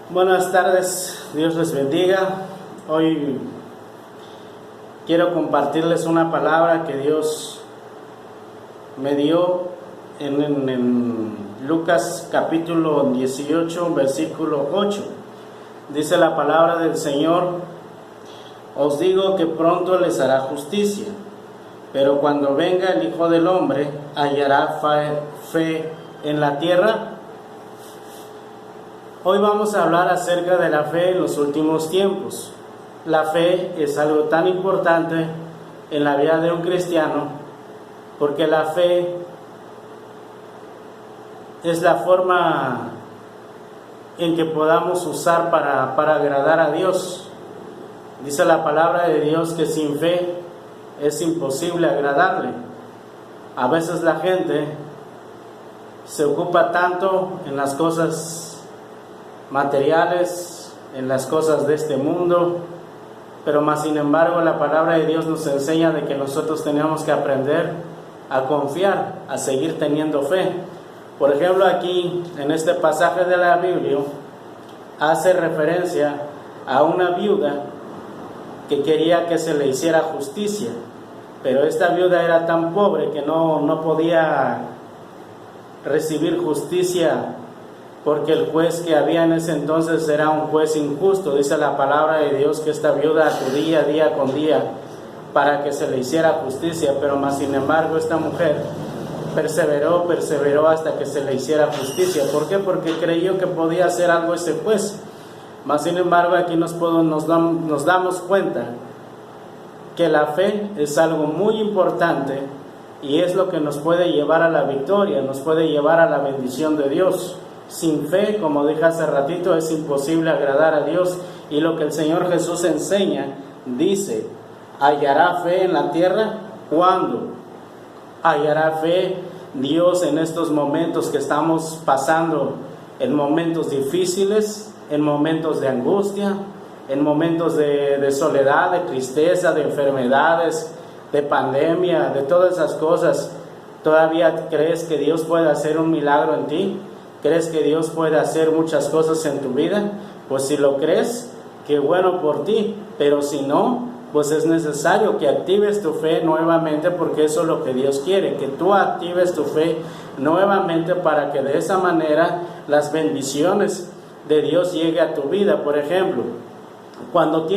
Buenas tardes, Dios les bendiga. Hoy quiero compartirles una palabra que Dios me dio en Lucas capítulo 18, versículo 8. Dice la palabra del Señor: os digo que pronto les hará justicia, pero cuando venga el Hijo del Hombre, ¿hallará fe en la tierra? Hoy vamos a hablar acerca de la fe en los últimos tiempos. La fe es algo tan importante en la vida de un cristiano, porque la fe es la forma en que podamos usar para agradar a Dios. Dice la palabra de Dios que sin fe es imposible agradarle. A veces la gente se ocupa tanto en las cosas materiales, en las cosas de este mundo, pero más sin embargo la palabra de Dios nos enseña de que nosotros tenemos que aprender a confiar, a seguir teniendo fe. Por ejemplo, aquí en este pasaje de la Biblia hace referencia a una viuda que quería que se le hiciera justicia, pero esta viuda era tan pobre que no podía recibir justicia, porque el juez que había en ese entonces era un juez injusto. Dice la palabra de Dios que esta viuda acudía día con día para que se le hiciera justicia, pero más sin embargo esta mujer perseveró hasta que se le hiciera justicia. ¿Por qué? Porque creyó que podía hacer algo ese juez. Más sin embargo aquí nos damos cuenta que la fe es algo muy importante y es lo que nos puede llevar a la victoria, nos puede llevar a la bendición de Dios. Sin fe, como dije hace ratito, es imposible agradar a Dios. Y lo que el Señor Jesús enseña, dice: ¿hallará fe en la tierra? ¿Cuándo hallará fe Dios en estos momentos que estamos pasando? En momentos difíciles, en momentos de angustia, en momentos de soledad, de tristeza, de enfermedades, de pandemia, de todas esas cosas. ¿Todavía crees que Dios puede hacer un milagro en ti? ¿Crees que Dios puede hacer muchas cosas en tu vida? Pues si lo crees, qué bueno por ti, pero si no, pues es necesario que actives tu fe nuevamente, porque eso es lo que Dios quiere, que tú actives tu fe nuevamente para que de esa manera las bendiciones de Dios lleguen a tu vida. Por ejemplo, cuando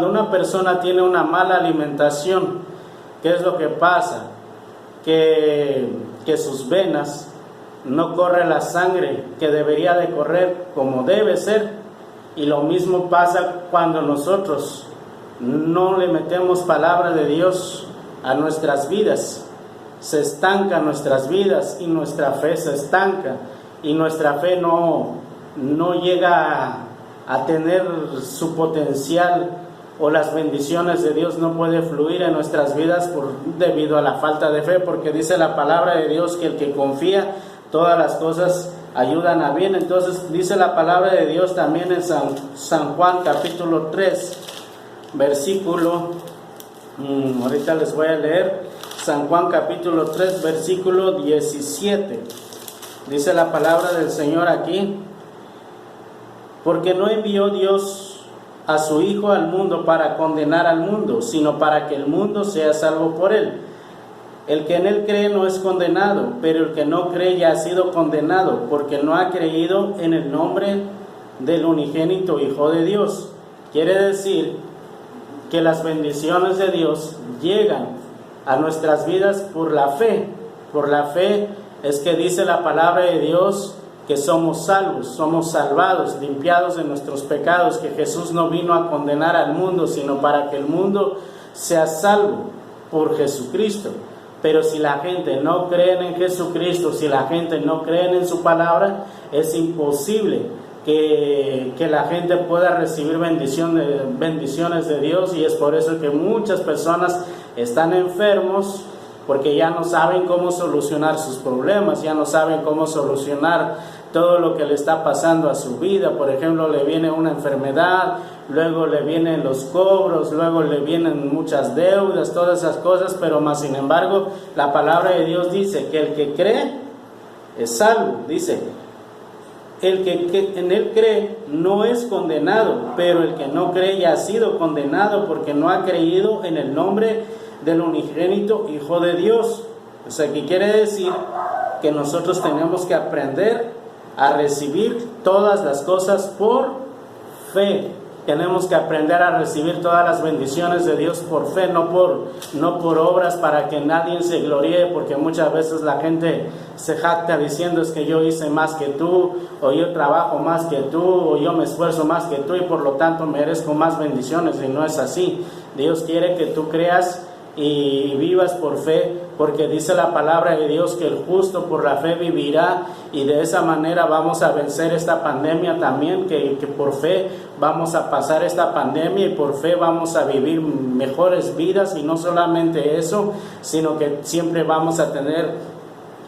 una persona tiene una mala alimentación, ¿qué es lo que pasa? Que sus venas no corre la sangre que debería de correr como debe ser. Y lo mismo pasa cuando nosotros no le metemos palabra de Dios a nuestras vidas. Se estancan nuestras vidas y nuestra fe se estanca, y nuestra fe no llega a tener su potencial, o las bendiciones de Dios no puede fluir en nuestras vidas debido a la falta de fe, porque dice la palabra de Dios que el que confía, todas las cosas ayudan a bien. Entonces dice la palabra de Dios también en San Juan capítulo 3, versículo, ahorita les voy a leer, San Juan capítulo 3, versículo 17. Dice la palabra del Señor aquí: porque no envió Dios a su Hijo al mundo para condenar al mundo, sino para que el mundo sea salvo por él. El que en él cree no es condenado, pero el que no cree ya ha sido condenado, porque no ha creído en el nombre del unigénito Hijo de Dios. Quiere decir que las bendiciones de Dios llegan a nuestras vidas por la fe. Por la fe es que dice la palabra de Dios que somos salvos, somos salvados, limpiados de nuestros pecados, que Jesús no vino a condenar al mundo, sino para que el mundo sea salvo por Jesucristo. Pero si la gente no cree en Jesucristo, si la gente no cree en su palabra, es imposible que la gente pueda recibir bendiciones de Dios. Y es por eso que muchas personas están enfermos, porque ya no saben cómo solucionar sus problemas, ya no saben cómo solucionar todo lo que le está pasando a su vida. Por ejemplo, le viene una enfermedad, luego le vienen los cobros, luego le vienen muchas deudas, todas esas cosas, pero más sin embargo, la palabra de Dios dice que el que cree es salvo. Dice, El que en él cree no es condenado, pero el que no cree ya ha sido condenado porque no ha creído en el nombre del unigénito Hijo de Dios. O sea, ¿qué quiere decir? Que nosotros tenemos que aprender a recibir todas las cosas por fe. Tenemos que aprender a recibir todas las bendiciones de Dios por fe, no por obras para que nadie se gloríe, porque muchas veces la gente se jacta diciendo es que yo hice más que tú, o yo trabajo más que tú, o yo me esfuerzo más que tú y por lo tanto merezco más bendiciones, y no es así. Dios quiere que tú creas y vivas por fe, porque dice la palabra de Dios que el justo por la fe vivirá, y de esa manera vamos a vencer esta pandemia también, que por fe vamos a pasar esta pandemia y por fe vamos a vivir mejores vidas, y no solamente eso, sino que siempre vamos a tener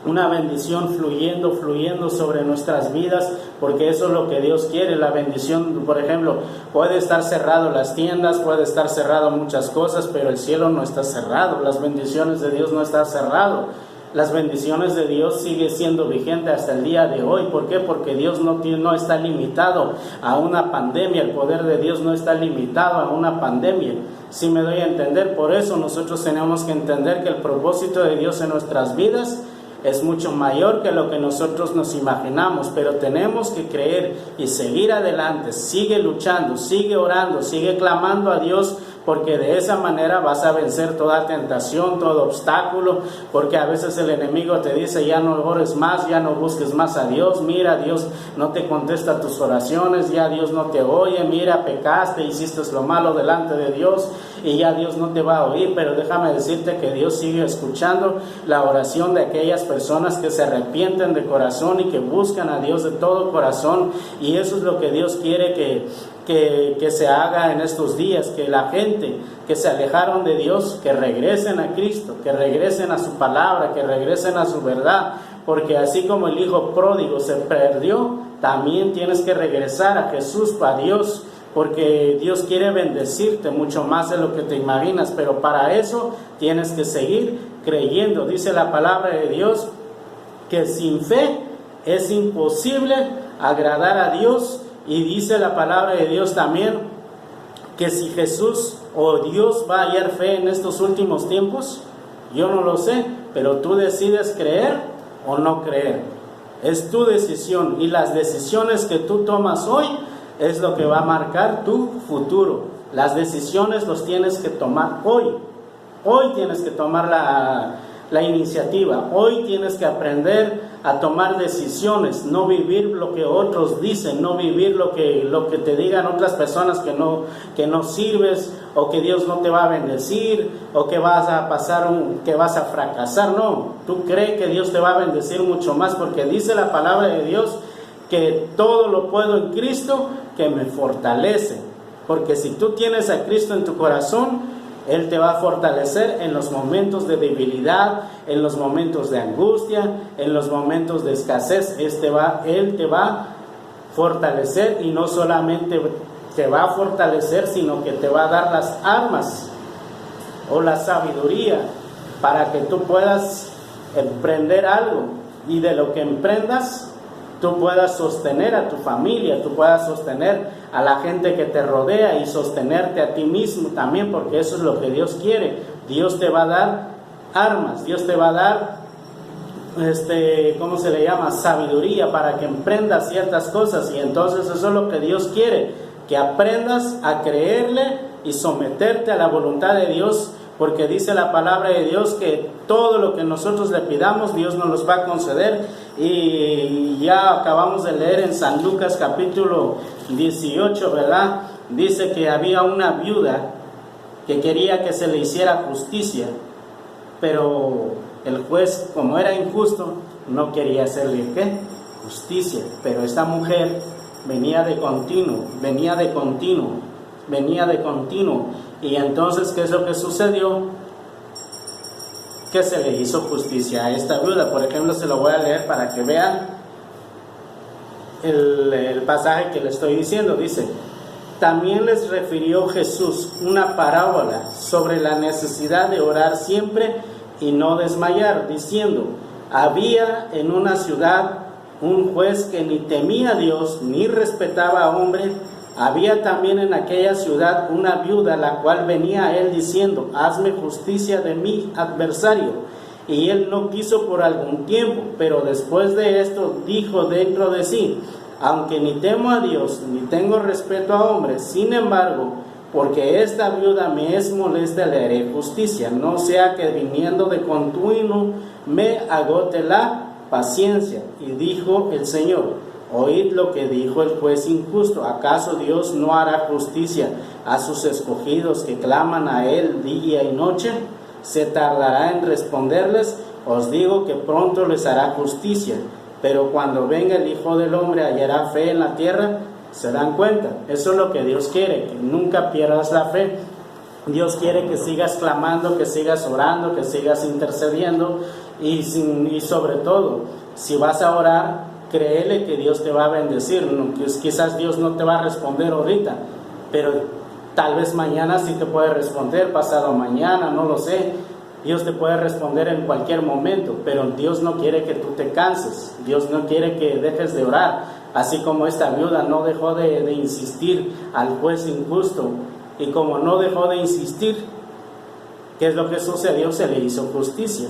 una bendición fluyendo sobre nuestras vidas, porque eso es lo que Dios quiere. La bendición, por ejemplo, puede estar cerrado las tiendas, puede estar cerrado muchas cosas, pero el cielo no está cerrado, las bendiciones de Dios no están cerrado. Las bendiciones de Dios sigue siendo vigente hasta el día de hoy. ¿Por qué? Porque Dios no está limitado a una pandemia, el poder de Dios no está limitado a una pandemia. Si me doy a entender, por eso nosotros tenemos que entender que el propósito de Dios en nuestras vidas es mucho mayor que lo que nosotros nos imaginamos, pero tenemos que creer y seguir adelante. Sigue luchando, sigue orando, sigue clamando a Dios, porque de esa manera vas a vencer toda tentación, todo obstáculo, porque a veces el enemigo te dice ya no ores más, ya no busques más a Dios, mira, Dios no te contesta tus oraciones, ya Dios no te oye, mira, pecaste, hiciste lo malo delante de Dios y ya Dios no te va a oír. Pero déjame decirte que Dios sigue escuchando la oración de aquellas personas que se arrepienten de corazón y que buscan a Dios de todo corazón, y eso es lo que Dios quiere que se haga en estos días, que la gente que se alejaron de Dios, que regresen a Cristo, que regresen a su palabra, que regresen a su verdad, porque así como el hijo pródigo se perdió, también tienes que regresar a Jesús, a Dios, porque Dios quiere bendecirte mucho más de lo que te imaginas, pero para eso tienes que seguir creyendo. Dice la palabra de Dios que sin fe es imposible agradar a Dios. Y dice la palabra de Dios también que si Jesús o Dios va a hallar fe en estos últimos tiempos, yo no lo sé, pero tú decides creer o no creer. Es tu decisión, y las decisiones que tú tomas hoy es lo que va a marcar tu futuro. Las decisiones los tienes que tomar hoy. Hoy tienes que tomar la iniciativa. Hoy tienes que aprender a tomar decisiones, no vivir lo que otros dicen, no vivir lo que te digan otras personas que no sirves, o que Dios no te va a bendecir, o que vas a que vas a fracasar. No, tú crees que Dios te va a bendecir mucho más, porque dice la palabra de Dios que todo lo puedo en Cristo que me fortalece. Porque si tú tienes a Cristo en tu corazón, Él te va a fortalecer en los momentos de debilidad, en los momentos de angustia, en los momentos de escasez. Él te va a fortalecer, y no solamente te va a fortalecer, sino que te va a dar las armas o la sabiduría para que tú puedas emprender algo, y de lo que emprendas tú puedas sostener a tu familia, tú puedas sostener a la gente que te rodea y sostenerte a ti mismo también, porque eso es lo que Dios quiere. Dios te va a dar armas, Dios te va a dar ¿cómo se le llama? Sabiduría para que emprendas ciertas cosas, y entonces eso es lo que Dios quiere, que aprendas a creerle y someterte a la voluntad de Dios, porque dice la palabra de Dios que todo lo que nosotros le pidamos, Dios nos los va a conceder. Y ya acabamos de leer en San Lucas capítulo 18, ¿verdad? Dice que había una viuda que quería que se le hiciera justicia, pero el juez, como era injusto, no quería hacerle ¿qué? Justicia. Pero esta mujer venía de continuo, y entonces, ¿qué es lo que sucedió? Que se le hizo justicia a esta viuda. Por ejemplo, se lo voy a leer para que vean el pasaje que le estoy diciendo. Dice: también les refirió Jesús una parábola sobre la necesidad de orar siempre y no desmayar, diciendo: había en una ciudad un juez que ni temía a Dios ni respetaba a hombre. Había también en aquella ciudad una viuda, la cual venía a él diciendo: hazme justicia de mi adversario. Y él no quiso por algún tiempo, pero después de esto dijo dentro de sí: aunque ni temo a Dios ni tengo respeto a hombres, sin embargo, porque esta viuda me es molesta, le haré justicia, no sea que viniendo de continuo me agote la paciencia. Y dijo el Señor: oíd lo que dijo el juez injusto. ¿Acaso Dios no hará justicia a sus escogidos que claman a él día y noche? ¿Se tardará en responderles? Os digo que pronto les hará justicia. Pero cuando venga el Hijo del Hombre, ¿hallará fe en la tierra? ¿Se dan cuenta? Eso es lo que Dios quiere, que nunca pierdas la fe. Dios quiere que sigas clamando, que sigas orando, que sigas intercediendo y sobre todo, si vas a orar, créele que Dios te va a bendecir. Quizás Dios no te va a responder ahorita, pero tal vez mañana sí te puede responder, pasado mañana, no lo sé. Dios te puede responder en cualquier momento, pero Dios no quiere que tú te canses. Dios no quiere que dejes de orar. Así como esta viuda no dejó de insistir al juez injusto, y como no dejó de insistir, ¿qué es lo que sucedió? Se le hizo justicia.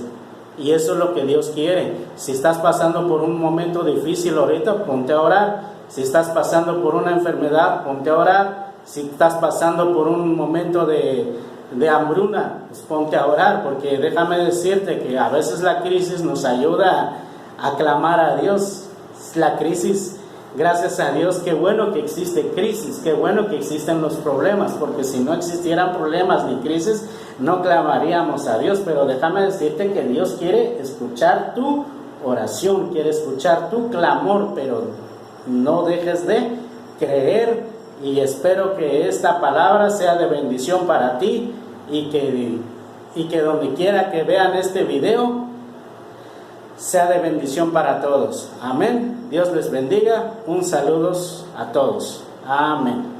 Y eso es lo que Dios quiere. Si estás pasando por un momento difícil ahorita, ponte a orar. Si estás pasando por una enfermedad, ponte a orar. Si estás pasando por un momento de hambruna, pues ponte a orar, porque déjame decirte que a veces la crisis nos ayuda a clamar a Dios. La crisis, gracias a Dios, qué bueno que existe crisis, qué bueno que existen los problemas, porque si no existieran problemas ni crisis, no clamaríamos a Dios. Pero déjame decirte que Dios quiere escuchar tu oración, quiere escuchar tu clamor, pero no dejes de creer. Y espero que esta palabra sea de bendición para ti y que donde quiera que vean este video sea de bendición para todos. Amén. Dios les bendiga. Un saludo a todos. Amén.